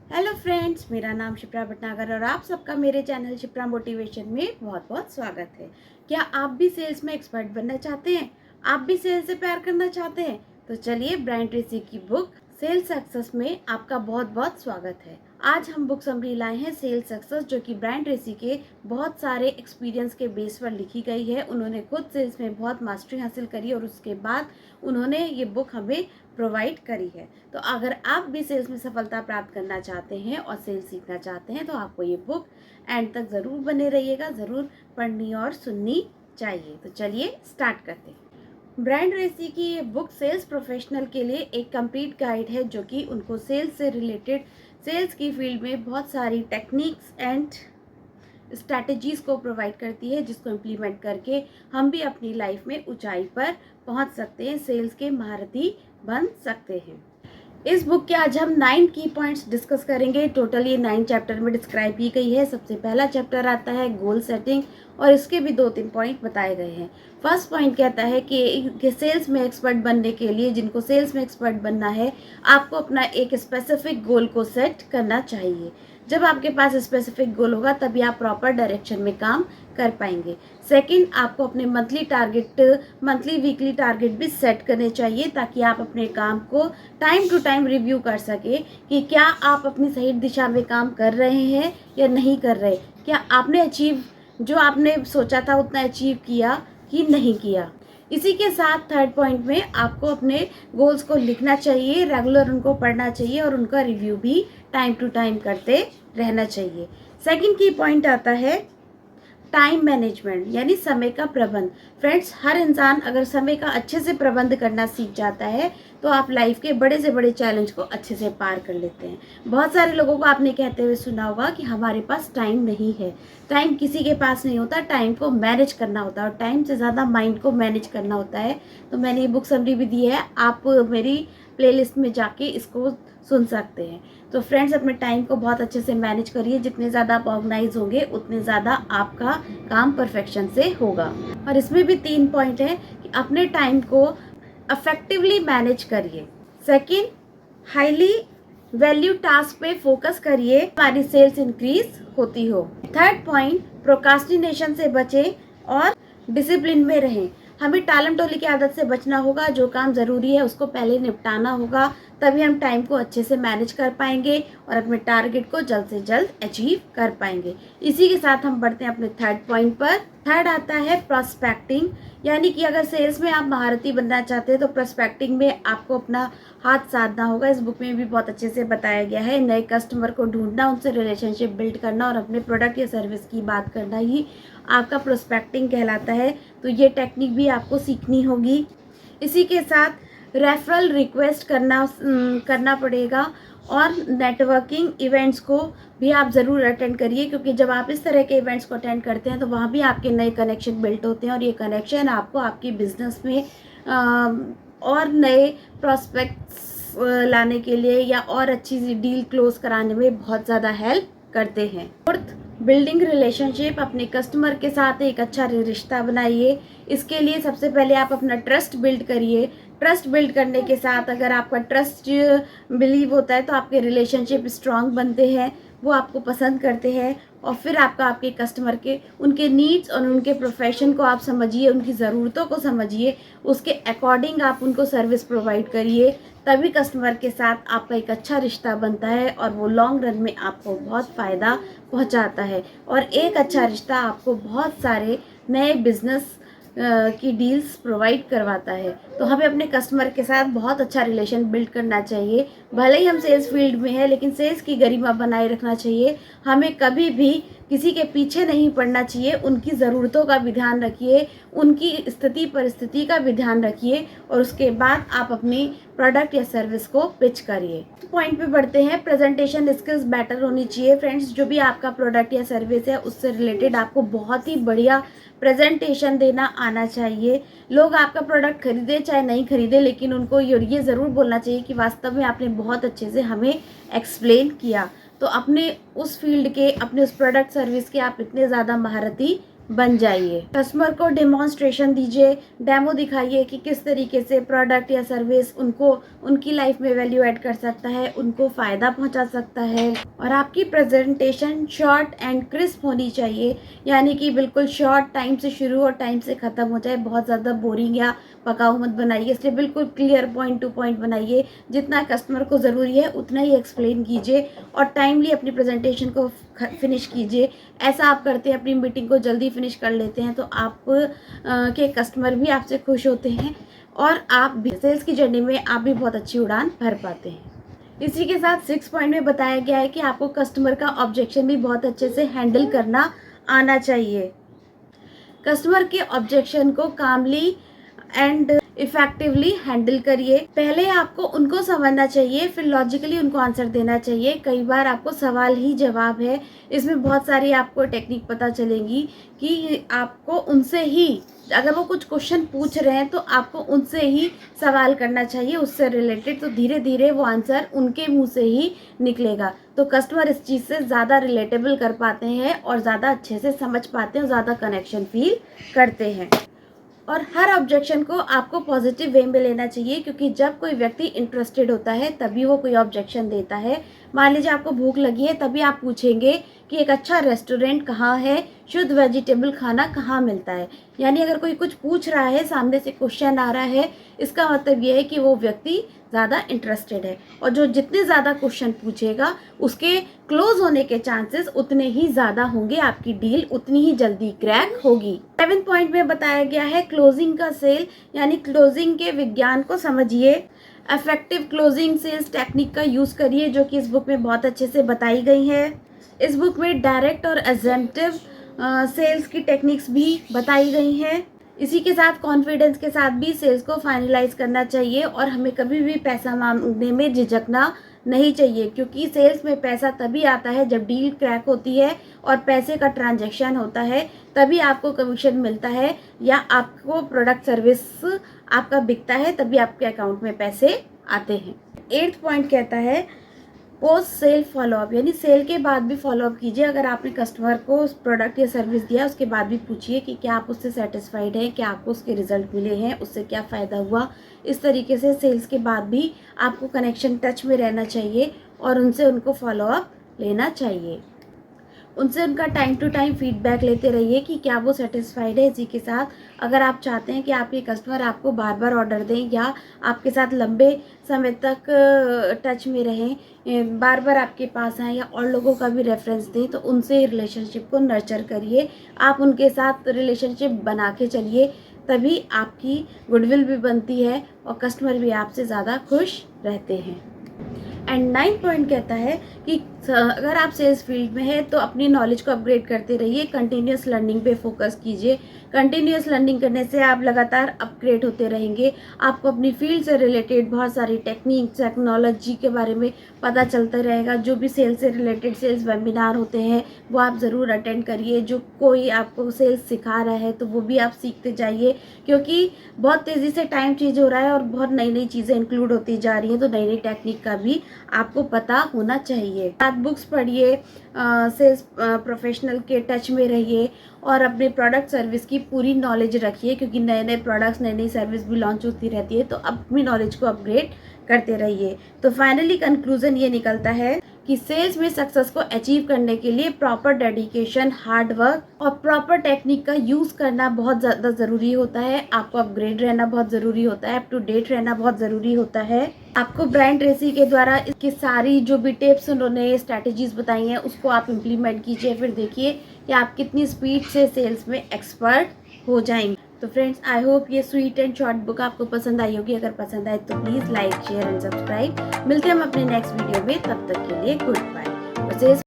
Hello friends, मेरा नाम शिप्रा भटनागर और आप सबका मेरे चैनल शिप्रा मोटिवेशन में बहुत बहुत स्वागत है। क्या आप भी सेल्स में एक्सपर्ट बनना चाहते हैं? आप भी सेल्स से प्यार करना चाहते हैं? तो चलिए, ब्रायन ट्रेसी की बुक सेल्स सक्सेस में आपका बहुत बहुत स्वागत है। आज हम बुक समरी लाए हैं सेल्स सक्सेस, जो कि ब्रायन ट्रेसी के बहुत सारे एक्सपीरियंस के बेस पर लिखी गई है। उन्होंने खुद सेल्स में बहुत मास्टरी हासिल करी और उसके बाद उन्होंने ये बुक हमें प्रोवाइड करी है। तो अगर आप भी सेल्स में सफलता प्राप्त करना चाहते हैं और सेल्स सीखना चाहते हैं तो आपको ये बुक एंड तक ज़रूर बने रहिएगा, ज़रूर पढ़नी और सुननी चाहिए। तो चलिए स्टार्ट करते हैं। ब्रायन ट्रेसी की ये बुक सेल्स प्रोफेशनल के लिए एक कंप्लीट गाइड है, जो कि उनको सेल्स से रिलेटेड सेल्स की फील्ड में बहुत सारी टेक्निक्स एंड स्ट्रैटेजीज़ को प्रोवाइड करती है, जिसको इम्प्लीमेंट करके हम भी अपनी लाइफ में ऊंचाई पर पहुंच सकते हैं, सेल्स के महारथी बन सकते हैं। इस बुक के आज हम 9 की पॉइंट्स डिस्कस करेंगे। टोटल ये 9 चैप्टर में डिस्क्राइब की गई है। सबसे पहला चैप्टर आता है गोल सेटिंग और इसके भी 2-3 पॉइंट बताए गए हैं। फर्स्ट पॉइंट कहता है कि सेल्स में एक्सपर्ट बनने के लिए, जिनको सेल्स में एक्सपर्ट बनना है, आपको अपना एक स्पेसिफिक गोल को सेट करना चाहिए। जब आपके पास स्पेसिफिक गोल होगा तभी आप प्रॉपर डायरेक्शन में काम कर पाएंगे। सेकंड, आपको अपने मंथली वीकली टारगेट भी सेट करने चाहिए, ताकि आप अपने काम को टाइम टू टाइम रिव्यू कर सके कि क्या आप अपनी सही दिशा में काम कर रहे हैं या नहीं कर रहे, क्या आपने जो आपने सोचा था उतना अचीव किया कि नहीं किया। इसी के साथ थर्ड पॉइंट में आपको अपने गोल्स को लिखना चाहिए, रेगुलर उनको पढ़ना चाहिए और उनका रिव्यू भी टाइम टू टाइम करते रहना चाहिए। सेकंड की पॉइंट आता है टाइम मैनेजमेंट, यानी समय का प्रबंध। फ्रेंड्स, हर इंसान अगर समय का अच्छे से प्रबंध करना सीख जाता है तो आप लाइफ के बड़े से बड़े चैलेंज को अच्छे से पार कर लेते हैं। बहुत सारे लोगों को आपने कहते हुए सुना होगा कि हमारे पास टाइम नहीं है। टाइम किसी के पास नहीं होता, टाइम को मैनेज करना होता है और टाइम से ज़्यादा माइंड को मैनेज करना होता है। तो मैंने ये बुक समरी भी दी है, आप मेरी प्लेलिस्ट में जाके इसको सुन सकते हैं। तो फ्रेंड्स, अपने टाइम को बहुत अच्छे से मैनेज करिए। जितने ज़्यादा आप ऑर्गेनाइज होंगे उतने ज़्यादा आपका काम परफेक्शन से होगा। और इसमें भी 3 पॉइंट है कि अपने टाइम को अफेक्टिवली मैनेज करिए। सेकंड, हाईली वैल्यू टास्क पे फोकस करिए, हमारी सेल्स इंक्रीज होती हो। थर्ड पॉइंट, प्रोक्रास्टिनेशन से बचें और डिसिप्लिन में रहें। हमें टालम टोली की आदत से बचना होगा। जो काम ज़रूरी है उसको पहले निपटाना होगा, तभी हम टाइम को अच्छे से मैनेज कर पाएंगे और अपने टारगेट को जल्द से जल्द अचीव कर पाएंगे। इसी के साथ हम बढ़ते हैं अपने थर्ड पॉइंट पर। थर्ड आता है प्रोस्पेक्टिंग, यानी कि अगर सेल्स में आप महारथी बनना चाहते हैं तो प्रोस्पेक्टिंग में आपको अपना हाथ साधना होगा। इस बुक में भी बहुत अच्छे से बताया गया है। नए कस्टमर को ढूंढना, उनसे रिलेशनशिप बिल्ड करना और अपने प्रोडक्ट या सर्विस की बात करना ही आपका प्रोस्पेक्टिंग कहलाता है। तो ये टेक्निक भी आपको सीखनी होगी। इसी के साथ रेफरल रिक्वेस्ट करना पड़ेगा और नेटवर्किंग इवेंट्स को भी आप ज़रूर अटेंड करिए, क्योंकि जब आप इस तरह के इवेंट्स को अटेंड करते हैं तो वहाँ भी आपके नए कनेक्शन बिल्ड होते हैं और ये कनेक्शन आपको आपकी बिजनेस में और नए प्रॉस्पेक्ट्स लाने के लिए या और अच्छी सी डील क्लोज कराने में बहुत ज़्यादा हेल्प करते हैं। Fourth, building relationship. अपने कस्टमर के साथ एक अच्छा रिश्ता बनाइए। इसके लिए सबसे पहले आप अपना ट्रस्ट बिल्ड करिए। ट्रस्ट बिल्ड करने के साथ अगर आपका ट्रस्ट बिलीव होता है तो आपके रिलेशनशिप स्ट्रांग बनते हैं, वो आपको पसंद करते हैं और फिर आपके कस्टमर के उनके नीड्स और उनके प्रोफेशन को आप समझिए, उनकी ज़रूरतों को समझिए, उसके अकॉर्डिंग आप उनको सर्विस प्रोवाइड करिए। तभी कस्टमर के साथ आपका एक अच्छा रिश्ता बनता है और वो लॉन्ग रन में आपको बहुत फ़ायदा पहुंचाता है। और एक अच्छा रिश्ता आपको बहुत सारे नए बिजनेस की डील्स प्रोवाइड करवाता है। तो हमें अपने कस्टमर के साथ बहुत अच्छा रिलेशन बिल्ड करना चाहिए। भले ही हम सेल्स फील्ड में हैं, लेकिन सेल्स की गरिमा बनाए रखना चाहिए। हमें कभी भी किसी के पीछे नहीं पड़ना चाहिए। उनकी ज़रूरतों का भी ध्यान रखिए, उनकी स्थिति परिस्थिति का भी ध्यान रखिए और उसके बाद आप अपनी प्रोडक्ट या सर्विस को पिच करिए। पॉइंट पे बढ़ते हैं, प्रेजेंटेशन स्किल्स बेटर होनी चाहिए। फ्रेंड्स, जो भी आपका प्रोडक्ट या सर्विस है उससे रिलेटेड आपको बहुत ही बढ़िया प्रेजेंटेशन देना आना चाहिए। लोग आपका प्रोडक्ट खरीदे चाहे नहीं खरीदे, लेकिन उनको ये ज़रूर बोलना चाहिए कि वास्तव में आपने बहुत अच्छे से हमें एक्सप्लेन किया। तो अपने उस फील्ड के, अपने उस प्रोडक्ट सर्विस के आप इतने ज़्यादा महारथी बन जाइए। कस्टमर को डेमोन्स्ट्रेशन दीजिए, डेमो दिखाइए कि किस तरीके से प्रोडक्ट या सर्विस उनको उनकी लाइफ में वैल्यू ऐड कर सकता है, उनको फ़ायदा पहुंचा सकता है। और आपकी प्रेजेंटेशन शॉर्ट एंड क्रिस्प होनी चाहिए, यानी कि बिल्कुल शॉर्ट, टाइम से शुरू और टाइम से ख़त्म हो जाए। बहुत ज़्यादा बोरिंग या पकाऊ मत बनाइए, इसलिए बिल्कुल क्लियर पॉइंट टू पॉइंट बनाइए। जितना कस्टमर को ज़रूरी है उतना ही एक्सप्लेन कीजिए और टाइमली अपनी प्रेजेंटेशन को फिनिश कीजिए। ऐसा आप करते हैं, अपनी मीटिंग को जल्दी फिनिश कर लेते हैं, तो आप के कस्टमर भी आपसे खुश होते हैं और आप भी सेल्स की जर्नी में आप भी बहुत अच्छी उड़ान भर पाते हैं। इसी के साथ 6 पॉइंट में बताया गया है कि आपको कस्टमर का ऑब्जेक्शन भी बहुत अच्छे से हैंडल करना आना चाहिए। कस्टमर के ऑब्जेक्शन को कामली एंड इफेक्टिवली हैंडल करिए। पहले आपको उनको समझना चाहिए, फिर लॉजिकली उनको आंसर देना चाहिए। कई बार आपको सवाल ही जवाब है, इसमें बहुत सारी आपको टेक्निक पता चलेंगी कि आपको उनसे ही, अगर वो कुछ क्वेश्चन पूछ रहे हैं तो आपको उनसे ही सवाल करना चाहिए उससे रिलेटेड, तो धीरे धीरे वो आंसर उनके मुंह से ही निकलेगा। तो कस्टमर इस चीज़ से ज़्यादा रिलेटेबल कर पाते हैं और ज़्यादा अच्छे से समझ पाते हैं, ज़्यादा कनेक्शन फील करते हैं। और हर ऑब्जेक्शन को आपको पॉजिटिव वे में लेना चाहिए, क्योंकि जब कोई व्यक्ति इंटरेस्टेड होता है तभी वो कोई ऑब्जेक्शन देता है। मान लीजिए आपको भूख लगी है, तभी आप पूछेंगे कि एक अच्छा रेस्टोरेंट कहाँ है, शुद्ध वेजिटेबल खाना कहाँ मिलता है। यानी अगर कोई कुछ पूछ रहा है, सामने से क्वेश्चन आ रहा है, इसका मतलब ये है कि वो व्यक्ति ज़्यादा इंटरेस्टेड है। और जो जितने ज़्यादा क्वेश्चन पूछेगा उसके क्लोज होने के चांसेस उतने ही ज़्यादा होंगे, आपकी डील उतनी ही जल्दी क्रैक होगी। 7 पॉइंट में बताया गया है क्लोजिंग का सेल, यानी क्लोजिंग के विज्ञान को समझिए। इफेक्टिव क्लोजिंग सेल्स टेक्निक का यूज़ करिए, जो कि इस बुक में बहुत अच्छे से बताई गई है। इस बुक में डायरेक्ट और एजेंटिव सेल्स की टेक्निक्स भी बताई गई हैं। इसी के साथ कॉन्फिडेंस के साथ भी सेल्स को फाइनलाइज करना चाहिए और हमें कभी भी पैसा मांगने में झिझकना नहीं चाहिए, क्योंकि सेल्स में पैसा तभी आता है जब डील क्रैक होती है और पैसे का ट्रांजैक्शन होता है, तभी आपको कमीशन मिलता है या आपको प्रोडक्ट सर्विस आपका बिकता है, तभी आपके अकाउंट में पैसे आते हैं। 8 पॉइंट कहता है पोस्ट सेल फॉलोअप, यानी सेल के बाद भी फॉलोअप कीजिए। अगर आपने कस्टमर को उस प्रोडक्ट या सर्विस दिया, उसके बाद भी पूछिए कि क्या आप उससे सेटिस्फाइड हैं, क्या आपको उसके रिजल्ट मिले हैं, उससे क्या फ़ायदा हुआ। इस तरीके से सेल्स के बाद भी आपको कनेक्शन टच में रहना चाहिए और उनसे उनको फॉलोअप लेना चाहिए। उनसे उनका टाइम टू टाइम फीडबैक लेते रहिए कि क्या वो सेटिस्फाइड है। इसी के साथ अगर आप चाहते हैं कि आपके कस्टमर आपको बार बार ऑर्डर दें या आपके साथ लंबे समय तक टच में रहें, बार बार आपके पास आएँ या और लोगों का भी रेफरेंस दें, तो उनसे रिलेशनशिप को नर्चर करिए। आप उनके साथ रिलेशनशिप बना के चलिए, तभी आपकी गुडविल भी बनती है और कस्टमर भी आपसे ज़्यादा खुश रहते हैं। एंड 9 पॉइंट कहता है कि अगर आप सेल्स फील्ड में हैं तो अपनी नॉलेज को अपग्रेड करते रहिए, कंटिन्यूस लर्निंग पे फोकस कीजिए। कंटिन्यूस लर्निंग करने से आप लगातार अपग्रेड होते रहेंगे। आपको अपनी फील्ड से रिलेटेड बहुत सारी टेक्निक, टेक्नोलॉजी के बारे में पता चलता रहेगा। जो भी सेल्स से रिलेटेड सेल्स वेबिनार होते हैं वो आप ज़रूर अटेंड करिए। जो कोई आपको सेल्स सिखा रहा है तो वो भी आप सीखते जाइए, क्योंकि बहुत तेज़ी से टाइम चेंज हो रहा है और बहुत नई नई चीज़ें इंक्लूड होती जा रही हैं, तो नई नई टेक्निक का भी आपको पता होना चाहिए। साथ बुक्स पढ़िए, सेल्स प्रोफेशनल के टच में रहिए और अपने प्रोडक्ट सर्विस की पूरी नॉलेज रखिए, क्योंकि नए नए प्रोडक्ट्स, नई नई सर्विस भी लॉन्च होती रहती है, तो अपनी नॉलेज को अपग्रेड करते रहिए। तो फाइनली कंक्लूजन ये निकलता है कि सेल्स में सक्सेस को अचीव करने के लिए प्रॉपर डेडिकेशन, हार्ड वर्क और प्रॉपर टेक्निक का यूज़ करना बहुत ज़्यादा ज़रूरी होता है। आपको अपग्रेड रहना बहुत ज़रूरी होता है, अप टू डेट रहना बहुत ज़रूरी होता है। आपको ब्रायन ट्रेसी के द्वारा इसकी सारी जो भी टिप्स, उन्होंने स्ट्रैटेजीज़ बताई हैं, उसको आप इम्प्लीमेंट कीजिए, फिर देखिए कि आप कितनी स्पीड से सेल्स में एक्सपर्ट हो जाएंगे। तो फ्रेंड्स, आई होप ये स्वीट एंड शॉर्ट बुक आपको पसंद आई होगी। अगर पसंद आए तो please like, share and subscribe. मिलते हैं हम अपने नेक्स्ट वीडियो में, तब तक के लिए गुड बाय।